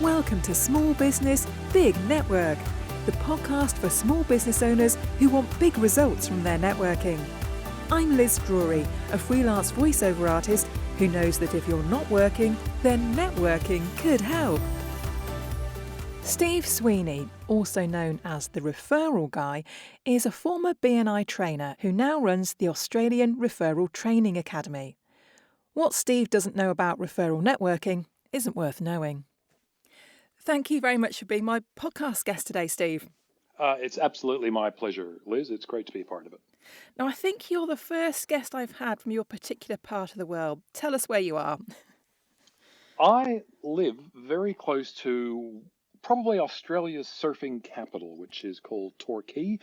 Welcome to Small Business, Big Network, the podcast for small business owners who want big results from their networking. I'm Liz Drury, a freelance voiceover artist who knows that if you're not working, then networking could help. Steve Sweeney, also known as the Referral Guy, is a former BNI trainer who now runs the Australian Referral Training Academy. What Steve doesn't know about referral networking isn't worth knowing. Thank you very much for being my podcast guest today, Steve. It's absolutely my pleasure, Liz. It's great to be a part of it. Now, I think you're the first guest I've had from your particular part of the world. Tell us where you are. I live very close to probably Australia's surfing capital, which is called Torquay,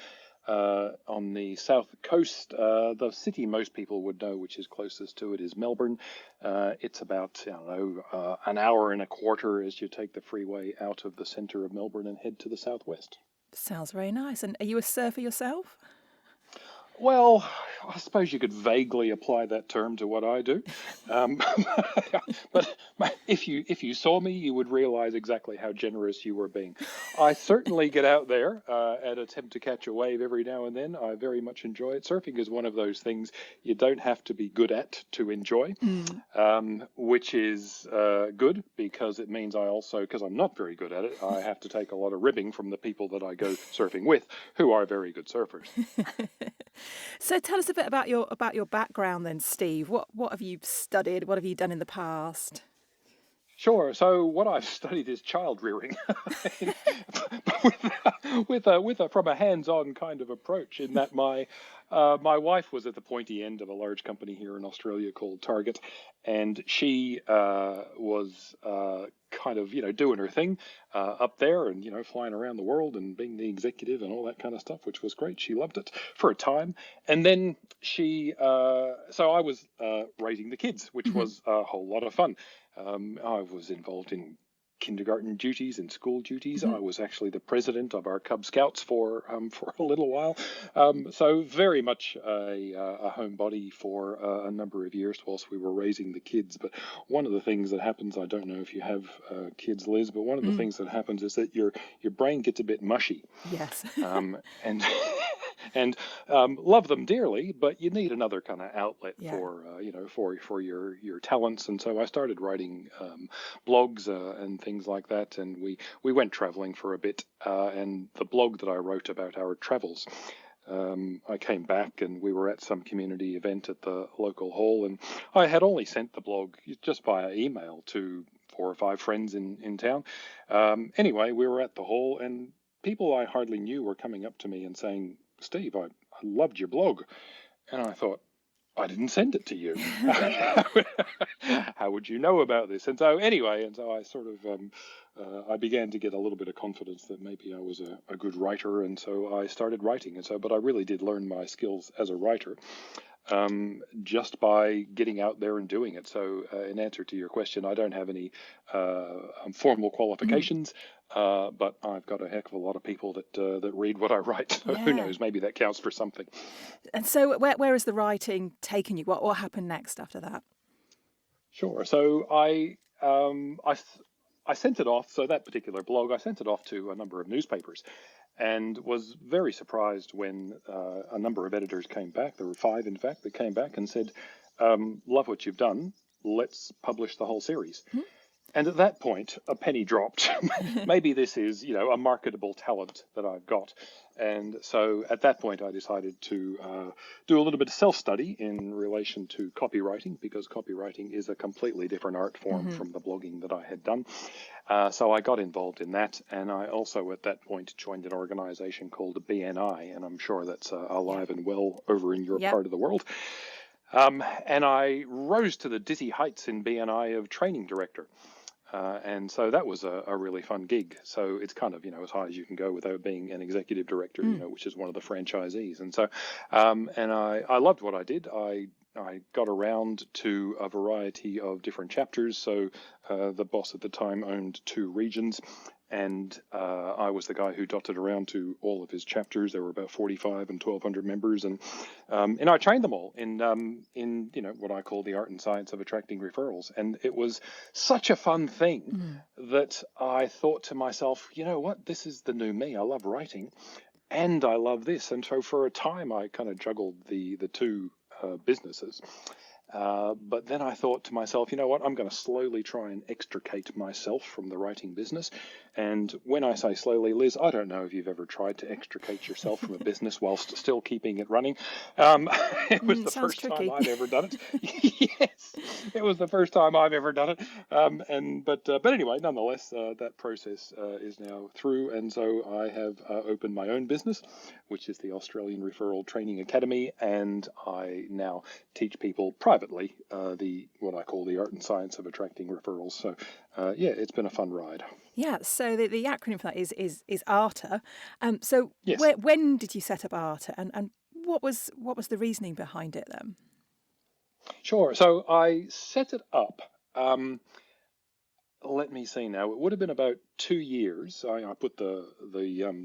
on the south coast. The city most people would know, which is closest to it, is Melbourne. It's about, an hour and a quarter as you take the freeway out of the centre of Melbourne and head to the southwest. Sounds very nice. And are you a surfer yourself? Well, I suppose you could vaguely apply that term to what I do. But if you saw me, you would realize exactly how generous you were being. I certainly get out there and attempt to catch a wave every now and then. I very much enjoy it. Surfing is one of those things you don't have to be good at to enjoy, which is good because it means because I'm not very good at it, I have to take a lot of ribbing from the people that I go surfing with, who are very good surfers. So tell us a bit about your background then, Steve. What have you studied? What have you done in the past? Sure. So what I've studied is child rearing, from a hands-on kind of approach. In that my wife was at the pointy end of a large company here in Australia called Target, and she was kind of doing her thing up there and flying around the world and being the executive and all that kind of stuff, which was great. She loved it for a time, and then so I was raising the kids, which was a whole lot of fun. I was involved in kindergarten duties and school duties. I was actually the president of our Cub Scouts for a little while. So very much a homebody for a number of years whilst we were raising the kids. But one of the things that happens, I don't know if you have kids, Liz, but one of the things that happens is that your brain gets a bit mushy. Yes. And love them dearly, but you need another kind of outlet for your talents. And so I started writing blogs and things like that. And we went traveling for a bit. And the blog that I wrote about our travels, I came back and we were at some community event at the local hall, and I had only sent the blog just via email to 4 or 5 friends in town. Anyway, we were at the hall, and people I hardly knew were coming up to me and saying, "Steve, I loved your blog." And I thought, I didn't send it to you. How would you know about this? And so I sort of, I began to get a little bit of confidence that maybe I was a good writer. And so I started writing. But I really did learn my skills as a writer just by getting out there and doing it. So in answer to your question, I don't have any formal qualifications. But I've got a heck of a lot of people that read what I write. So who knows? Maybe that counts for something. And so where has the writing taken you? What happened next after that? Sure. So I sent it off. So that particular blog, I sent it off to a number of newspapers, and was very surprised when a number of editors came back. There were 5, in fact, that came back and said, "Love what you've done. Let's publish the whole series." And at that point, a penny dropped. Maybe this is, a marketable talent that I've got. And so at that point, I decided to do a little bit of self-study in relation to copywriting, because copywriting is a completely different art form from the blogging that I had done. So I got involved in that. And I also, at that point, joined an organization called BNI. And I'm sure that's alive and well over in your part of the world. And I rose to the dizzy heights in BNI of training director. And so that was a really fun gig. So it's kind of, as high as you can go without being an executive director, which is one of the franchisees. And so, and I loved what I did. I got around to a variety of different chapters. So the boss at the time owned 2 regions. and I was the guy who dotted around to all of his chapters. There were about 45 and 1,200 members, and I trained them all in what I call the art and science of attracting referrals. And it was such a fun thing that I thought to myself, you know what, this is the new me. I love writing, and I love this. And so for a time, I kind of juggled the two businesses. But then I thought to myself, you know what, I'm going to slowly try and extricate myself from the writing business. And when I say slowly, Liz, I don't know if you've ever tried to extricate yourself from a business whilst still keeping it running. It was the first time I've ever done it. Yes, it was the first time I've ever done it. But anyway, nonetheless, that process is now through. And so I have opened my own business, which is the Australian Referral Training Academy. And I now teach people privately what I call the art and science of attracting referrals. So it's been a fun ride. Yeah, so the acronym for that is ARTA. So yes. When did you set up ARTA, and what was the reasoning behind it then? Sure. So I set it up. Let me see now. It would have been about 2 years. I put the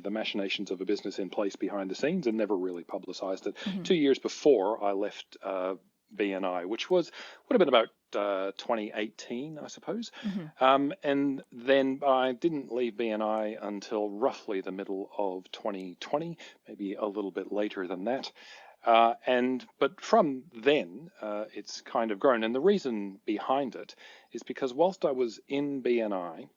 machinations of a business in place behind the scenes and never really publicized it. 2 years before I left BNI, which would have been about 2018, I suppose. And then I didn't leave BNI until roughly the middle of 2020, maybe a little bit later than that. But from then, it's kind of grown. And the reason behind it is because whilst I was in BNI,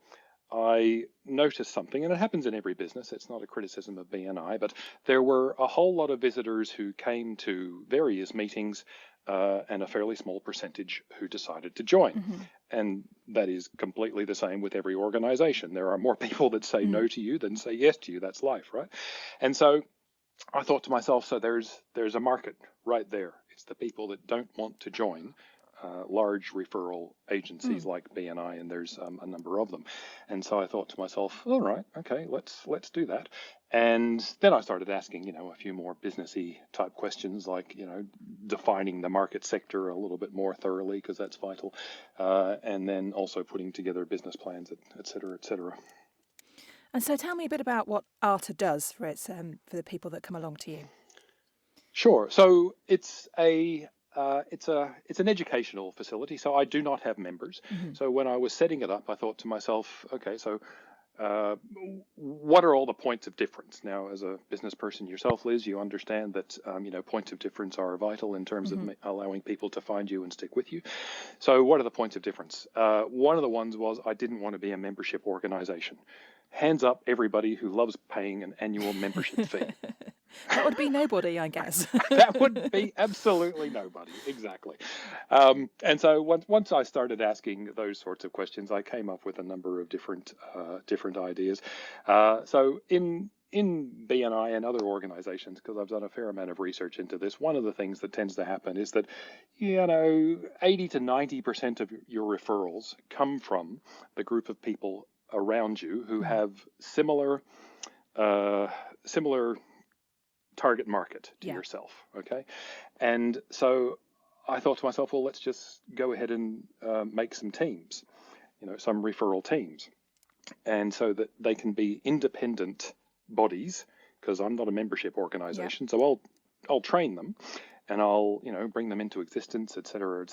I noticed something, and it happens in every business. It's not a criticism of BNI, but there were a whole lot of visitors who came to various meetings, and a fairly small percentage who decided to join. And that is completely the same with every organization. There are more people that say no to you than say yes to you. That's life, right? And so I thought to myself, so there's a market right there. It's the people that don't want to join large referral agencies like BNI, and there's a number of them. And so I thought to myself, all right, okay, let's do that. And then I started asking, a few more businessy type questions, like, defining the market sector a little bit more thoroughly, because that's vital. And then also putting together business plans, et cetera, et cetera. And so tell me a bit about what ARTA does for for the people that come along to you. Sure. So it's an educational facility. So I do not have members. So when I was setting it up, I thought to myself, okay, so what are all the points of difference? Now, as a business person yourself, Liz, you understand that points of difference are vital in terms of allowing people to find you and stick with you. So what are the points of difference? One of the ones was I didn't want to be a membership organization. Hands up, everybody who loves paying an annual membership fee. That would be nobody, I guess. That would be absolutely nobody, exactly. And so once I started asking those sorts of questions, I came up with a number of different ideas. So in BNI and other organizations, because I've done a fair amount of research into this, one of the things that tends to happen is that 80 to 90% of your referrals come from the group of people around you who have similar target market to yourself. Okay. And so I thought to myself, well, let's just go ahead and make some teams, some referral teams. And so that they can be independent bodies, because I'm not a membership organization. So I'll train them, and I'll, bring them into existence, et cetera,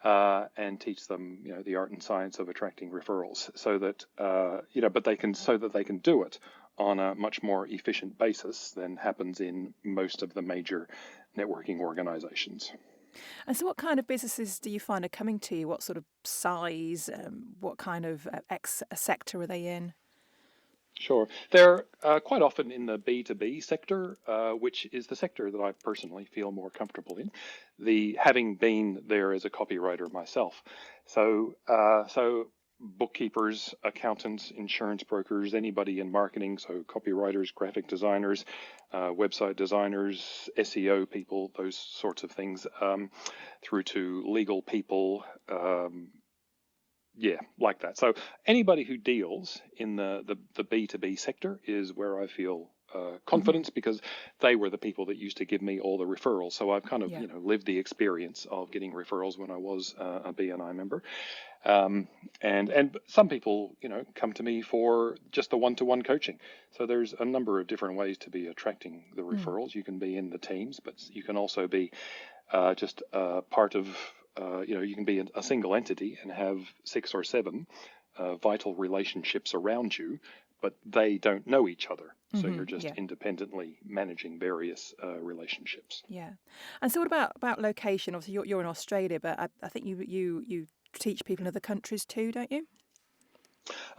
and teach them, the art and science of attracting referrals, so that, but they can do it on a much more efficient basis than happens in most of the major networking organizations. And so what kind of businesses do you find are coming to you? What sort of size? What kind of sector are they in? Sure. They're quite often in the B2B sector, which is the sector that I personally feel more comfortable in, having been there as a copywriter myself. So bookkeepers, accountants, insurance brokers, anybody in marketing, so copywriters, graphic designers, website designers, SEO people, those sorts of things, through to legal people, like that. So anybody who deals in the B2B sector is where I feel confidence because they were the people that used to give me all the referrals. So I've kind of, Yeah. lived the experience of getting referrals when I was a BNI member. And some people, come to me for just the one-to-one coaching. So there's a number of different ways to be attracting the referrals. You can be in the teams, but you can also be just part of, you can be a single entity and have 6 or 7 vital relationships around you, but they don't know each other. So you're just independently managing various relationships. Yeah. And so what about location? Obviously, you're in Australia, but I think you teach people in other countries too, don't you?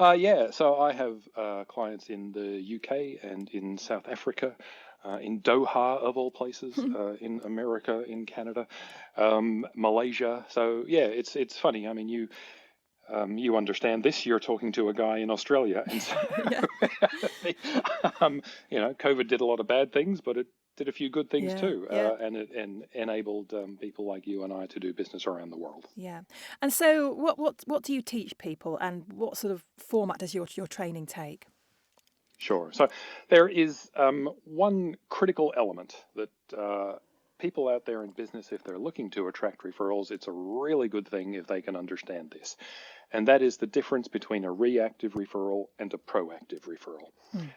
Yeah, so I have clients in the UK and in South Africa, in Doha of all places, in America, in Canada, Malaysia. So yeah, it's funny. I mean, you understand this. You're talking to a guy in Australia, and so, Yeah. COVID did a lot of bad things, but it did a few good things Yeah. too, Yeah. and it enabled people like you and I to do business around the world. Yeah. And so what do you teach people, and what sort of format does your training take? Sure. So there is one critical element that people out there in business, if they're looking to attract referrals, it's a really good thing if they can understand this. And that is the difference between a reactive referral and a proactive referral.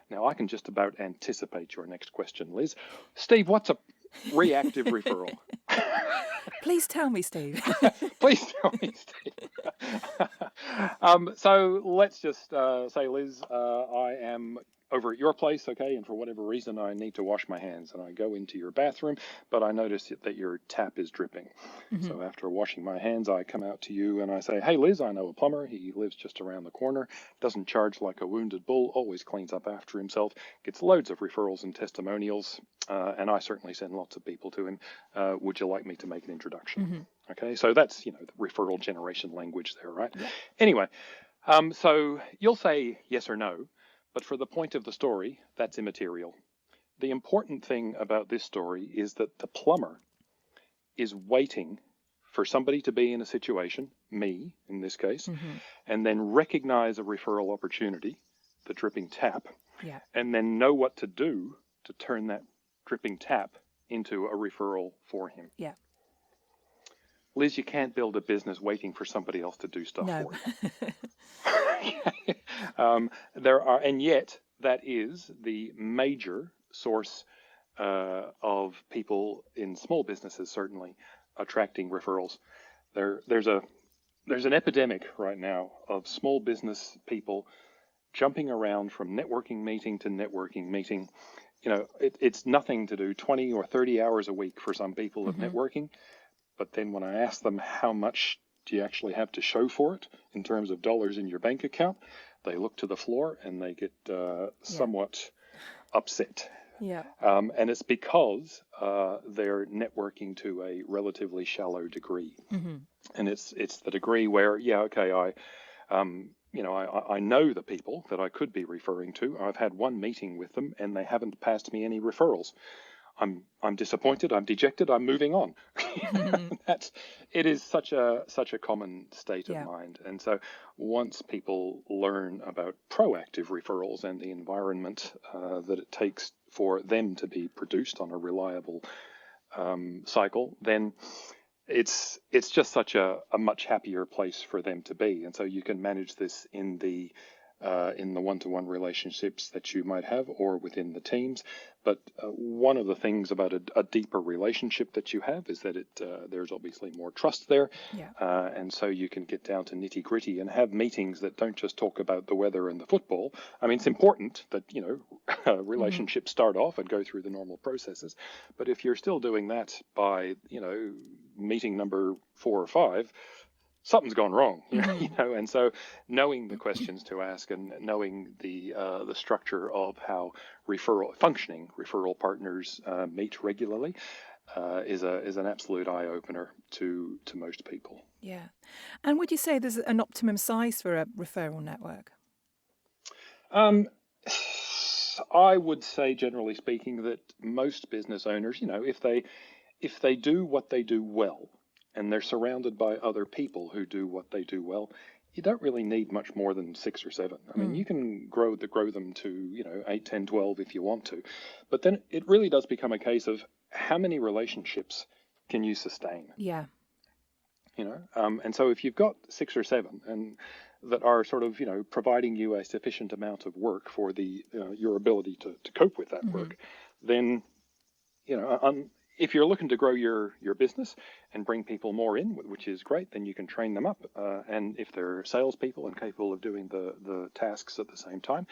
Now, I can just about anticipate your next question, Liz. Steve, what's a reactive referral? Please tell me, Steve. Please tell me, Steve. So let's just say, Liz, I am over at your place, okay, and for whatever reason I need to wash my hands, and I go into your bathroom, but I notice that your tap is dripping. So after washing my hands, I come out to you and I say, hey, Liz, I know a plumber. He lives just around the corner, doesn't charge like a wounded bull, always cleans up after himself, gets loads of referrals and testimonials, and I certainly send lots of people to him. Would you like me to make an introduction? Okay, so that's, the referral generation language there, right? Yeah. Anyway, so you'll say yes or no, but for the point of the story, that's immaterial. The important thing about this story is that the plumber is waiting for somebody to be in a situation, me in this case, and then recognize a referral opportunity, the dripping tap, Yeah. and then know what to do to turn that dripping tap into a referral for him. Yeah. Liz, you can't build a business waiting for somebody else to do stuff No. for you. And yet that is the major source of people in small businesses, certainly attracting referrals. There's an epidemic right now of small business people jumping around from networking meeting to networking meeting. It's nothing to do 20 or 30 hours a week for some people of networking. But then when I ask them how much do you actually have to show for it in terms of dollars in your bank account, they look to the floor and they get somewhat upset. Yeah. And it's because they're networking to a relatively shallow degree. And it's the degree where, I know the people that I could be referring to. I've had one meeting with them and they haven't passed me any referrals. I'm disappointed. I'm dejected. I'm moving on. It is such a common state of mind. And so once people learn about proactive referrals and the environment that it takes for them to be produced on a reliable cycle, then it's just such a much happier place for them to be. And so you can manage this in the one-to-one relationships that you might have or within the teams. But one of the things about a deeper relationship that you have is that there's obviously more trust there. Yeah. And so you can get down to nitty gritty and have meetings that don't just talk about the weather and the football. I mean, it's important that, relationships start off and go through the normal processes. But if you're still doing that by, meeting number 4 or 5, something's gone wrong, and so knowing the questions to ask and knowing the structure of how functioning referral partners meet regularly is an absolute eye opener to most people. Yeah. And would you say there's an optimum size for a referral network? I would say, generally speaking, that most business owners, if they do what they do well, and they're surrounded by other people who do what they do well, you don't really need much more than 6 or 7. I mean, you can grow them to, 8, 10, 12 if you want to. But then it really does become a case of how many relationships can you sustain? Yeah. And so if you've got 6 or 7 and that are sort of, providing you a sufficient amount of work for your ability to cope with that work, then, if you're looking to grow your business and bring people more in, which is great, then you can train them up. And if they're salespeople and capable of doing the tasks at the same time,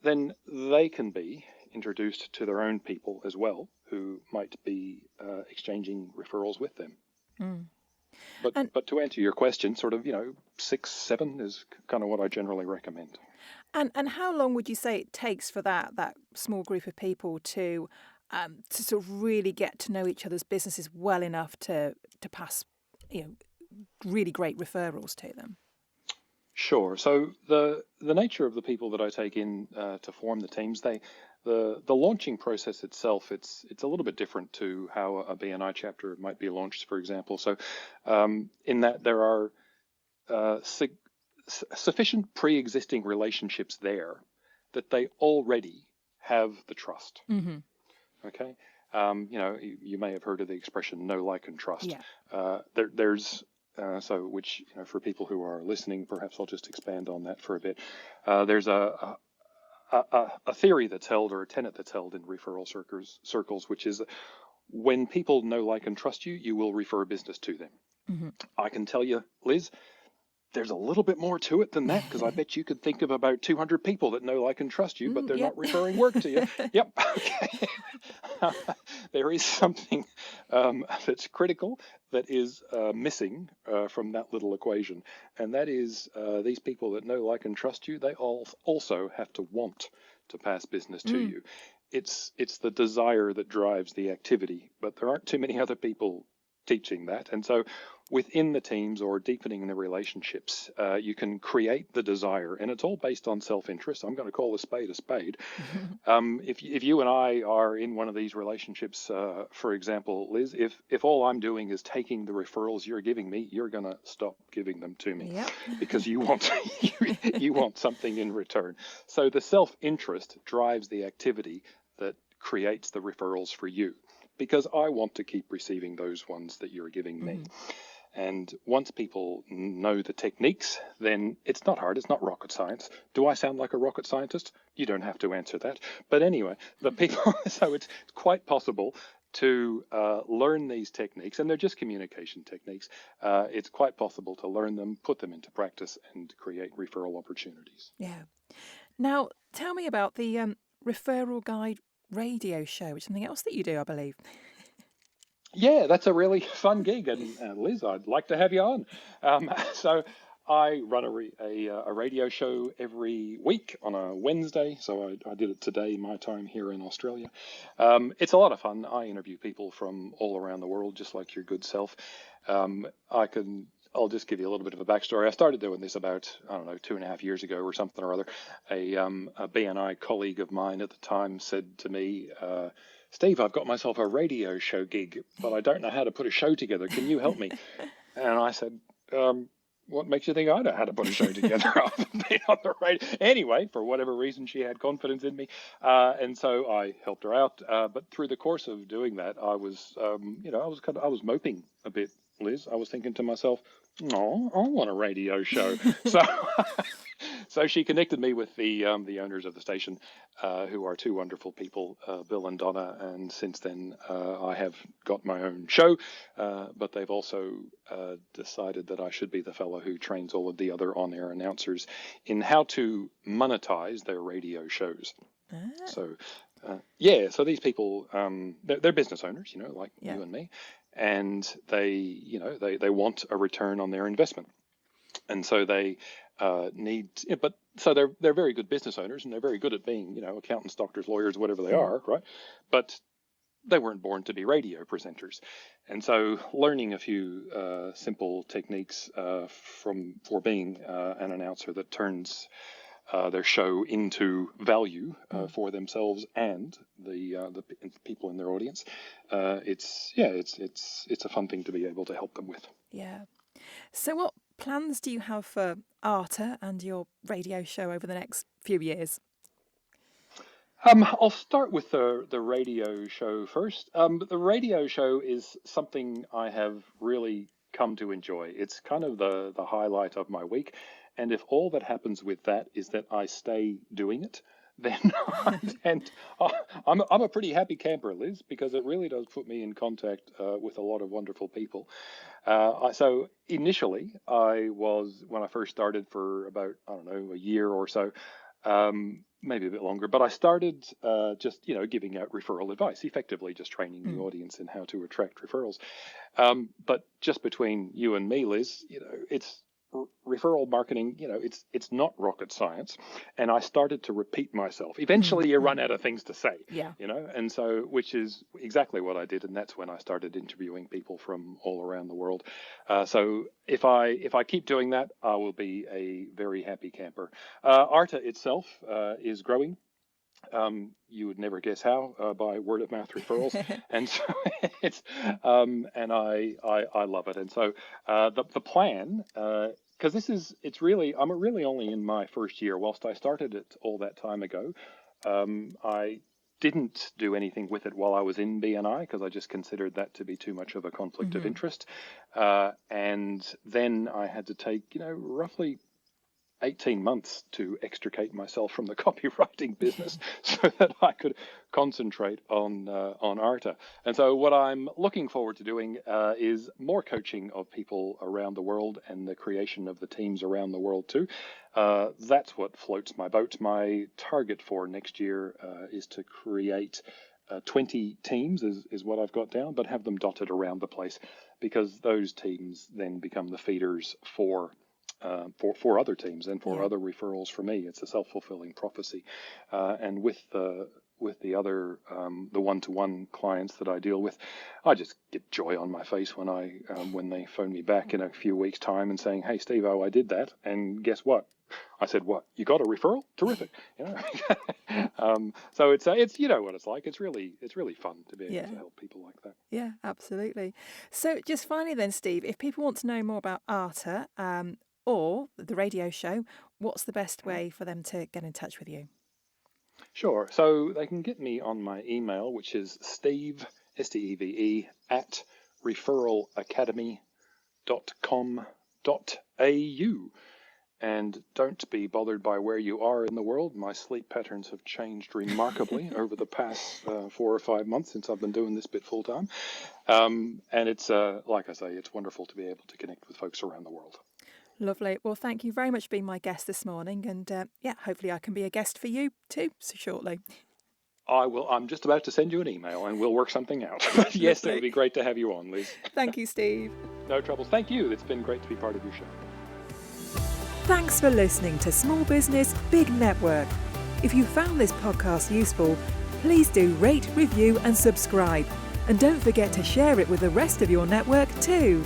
then they can be introduced to their own people as well, who might be exchanging referrals with them. But to answer your question, sort of, 6, 7 is kind of what I generally recommend. And how long would you say it takes for that small group of people to sort of really get to know each other's businesses well enough to pass, really great referrals to them? Sure. So the nature of the people that I take in to form the teams, the launching process itself, it's a little bit different to how a BNI chapter might be launched, for example. So in that there are sufficient pre-existing relationships there that they already have the trust. Okay. You may have heard of the expression "know, like, and trust." Yeah. There's which, for people who are listening, perhaps I'll just expand on that for a bit. There's a theory that's held, or a tenet that's held in referral circles, which is when people know, like, and trust you, you will refer business to them. I can tell you, Liz, there's a little bit more to it than that, because I bet you could think of about 200 people that know, like, and trust you, but they're not referring work to you. Yep. Okay. There is something that's critical that is missing from that little equation. And that is these people that know, like, and trust you, they all also have to want to pass business to you. It's the desire that drives the activity, but there aren't too many other people teaching that. And so within the teams or deepening the relationships, you can create the desire, and it's all based on self-interest. I'm going to call a spade a spade. If you and I are in one of these relationships, for example, Liz, if all I'm doing is taking the referrals you're giving me, you're going to stop giving them to me because you want you want something in return. So the self-interest drives the activity that creates the referrals for you, because I want to keep receiving those ones that you're giving me. And once people know the techniques, then it's not hard. It's not rocket science. Do I sound like a rocket scientist? You don't have to answer that. But anyway, so it's quite possible to learn these techniques, and they're just communication techniques. It's quite possible to learn them, put them into practice, and create referral opportunities. Yeah. Now, tell me about the Referral Guide radio show, which is something else that you do, I believe. Yeah, that's a really fun gig, and Liz, I'd like to have you on. So I run a radio show every week on a Wednesday. So I did it today, my time here in Australia. It's a lot of fun. I interview people from all around the world, just like your good self. I'll just give you a little bit of a backstory. I started doing this about, 2.5 years ago or something or other. A BNI colleague of mine at the time said to me, Steve, I've got myself a radio show gig, but I don't know how to put a show together. Can you help me? And I said, what makes you think I know how to put a show together? I've been on the radio. Anyway, for whatever reason, she had confidence in me. And so I helped her out. But through the course of doing that, I was moping a bit, Liz. I was thinking to myself, oh, I want a radio show. So she connected me with the owners of the station, who are two wonderful people, Bill and Donna. And since then, I have got my own show, but they've also decided that I should be the fellow who trains all of the other on-air announcers in how to monetize their radio shows. So, so these people, they're business owners, like you and me, and they want a return on their investment. And so they they're very good business owners, and they're very good at being, accountants, doctors, lawyers, whatever they are, right? But they weren't born to be radio presenters. And so learning a few simple techniques for being an announcer that turns their show into value for themselves and the people in their audience, it's a fun thing to be able to help them with. Yeah. So what plans do you have for ARTA and your radio show over the next few years? I'll start with the radio show first. The radio show is something I have really come to enjoy. It's kind of the highlight of my week. And if all that happens with that is that I stay doing it, then I'm a pretty happy camper, Liz, because it really does put me in contact with a lot of wonderful people. So initially, when I first started for about, I don't know, a year or so, maybe a bit longer, but I started just, giving out referral advice, effectively just training the audience in how to attract referrals. But just between you and me, Liz, it's referral marketing, it's not rocket science. And I started to repeat myself. Eventually you run out of things to say, and so, which is exactly what I did. And that's when I started interviewing people from all around the world. So if I keep doing that, I will be a very happy camper. ARTA itself is growing. You would never guess how, by word of mouth referrals. And so it's, and I love it. And so the plan, because I'm really only in my first year. Whilst I started it all that time ago, I didn't do anything with it while I was in BNI because I just considered that to be too much of a conflict of interest. And then I had to take, roughly 18 months to extricate myself from the copywriting business so that I could concentrate on ARTA. And so what I'm looking forward to doing is more coaching of people around the world and the creation of the teams around the world too. That's what floats my boat. My target for next year is to create 20 teams is what I've got down, but have them dotted around the place, because those teams then become the feeders for other teams and for other referrals for me. It's a self-fulfilling prophecy. And with the other, the one-to-one clients that I deal with, I just get joy on my face when they phone me back in a few weeks' time and saying, "Hey, Steve, I did that, and guess what?" I said, "What? You got a referral? Terrific!" So it's you know what it's like. It's really fun to be able to help people like that. Yeah, absolutely. So just finally, then, Steve, if people want to know more about ARTA, or the radio show, what's the best way for them to get in touch with you? Sure. So they can get me on my email, which is Steve, Steve, at referralacademy.com.au. And don't be bothered by where you are in the world. My sleep patterns have changed remarkably over the past 4 or 5 months since I've been doing this bit full time. And it's, like I say, it's wonderful to be able to connect with folks around the world. Lovely. Well, thank you very much for being my guest this morning. And hopefully I can be a guest for you too shortly. I will. I'm just about to send you an email and we'll work something out. Yes, it would be great to have you on, Liz. Thank you, Steve. No trouble. Thank you. It's been great to be part of your show. Thanks for listening to Small Business, Big Network. If you found this podcast useful, please do rate, review and subscribe. And don't forget to share it with the rest of your network too.